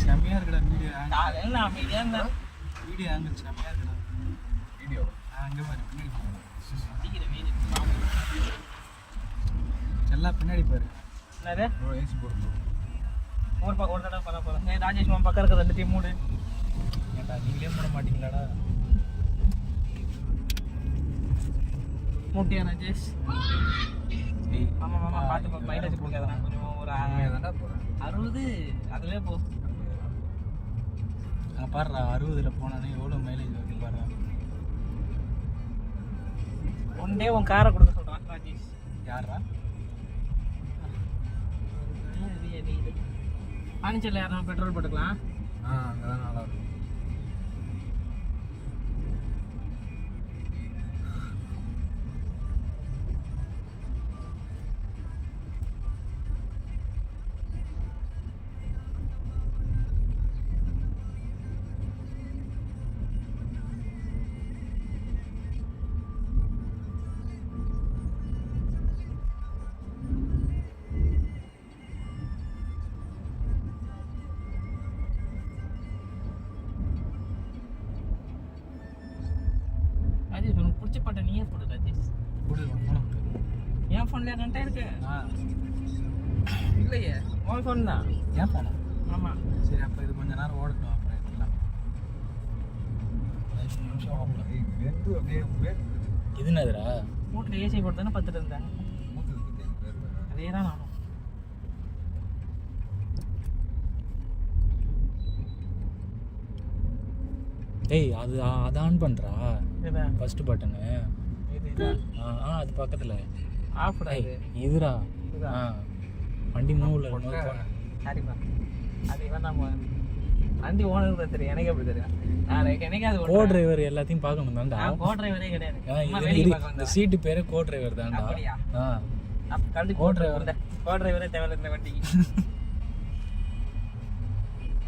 செம்மையா இருக்குடா வீடியோ. காலையில் நான் அமைதியாக இருந்தேன். வீடியோ ஆங்கிள் செம்மையா இருக்குடா. வீடியோ அங்கே பாரு பின்னாடி பாரு. அடிக்கிற வெயில். எல்லாம் பின்னாடி பாரு. என்னது ஏசி போட்டு ஒரு தடவை பண்ண போகிறேன். ராஜேஷ் மாமா பக்கம் இருக்கிற 2 டீம் மூடு. ஏன்டா நீங்களே போட மாட்டீங்களாடா? மூட்டியா ராஜேஷ்? ஏய் ஆமாம் மாமா பார்த்து மைலேஜ் போகாதான் கொஞ்சம் ஒரு தானடா போகிறேன் 60 அதுவே போ. அங்கே பாடுறா 60ல் போனானே எவ்வளோ மைலேஜ் வருது பாடுறா. ஒன் டே உன் காரை கொடுக்க சொல்கிறான் ராஜேஷ். யாரா? பாண்டிச்சேரியில் யாரும் பெட்ரோல் போட்டுக்கலாம். அங்கே தான் நல்லா இருக்கும். ராஜேஷ் உனக்கு பிடிச்ச பாட்டை நீயே போடு ராஜேஷ். போடுவேன் போன என் ஃபோன்ல கரெக்டாக இருக்கு. இல்லையே உன் ஃபோன் தான். ஏன் போனோம்? ஆமாம் சரி அப்போ இது கொஞ்ச நேரம் ஓடட்டும். அப்புறம் எடுத்துக்கலாம். 5 நிமிஷம் ஓடலாம். வெந்து அப்படியே இது என்னதுடா? மூட்டில் ஏசி போட்டு தானே பார்த்துட்டு இருந்தேன். மூத்தது அதே தான் நானும். ஏய் அது ஆன் பண்ணுறா இதுதான் ஃபர்ஸ்ட் பட்டனு. இதுதான் அது பக்கத்தில் ஆஃப் இது இதுடா. இதுதான். வண்டி மூவில் சரிப்பா அது வேணாம். வண்டி ஓனருக்கு தான் தெரியும், எனக்கு எப்படி தெரியும்? நான் என்னைக்காவது கோ டிரைவர் எல்லாத்தையும் பார்க்கணும் தான்டா. நான் கோ டிரைவரே கிடையாது. சும்மா வேடிக்கை பார்க்க இந்த வந்தேன். சீட்டு பேரே கோ டிரைவர் தான்டா. அப்படியா? ஆ அப்ப கழட்டி கோ டிரைவர் கோ டிரைவரே தேவையில்ல இந்த வண்டிக்கு.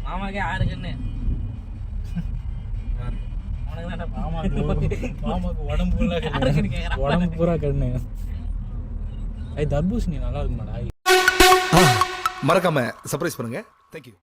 மாமாக்கே 6 கண்ணு. உனக்கு தானே மாமாக்கு உடம்பு ஃபுல்லா யாருக்குன்னு கேக்குறான். உடம்பு பூரா கண்ணு. தர்பூசணி நல்லா இருக்குமாடா? மறக்காம சர்ப்ரைஸ் பண்ணுங்க. தேங்க்யூ.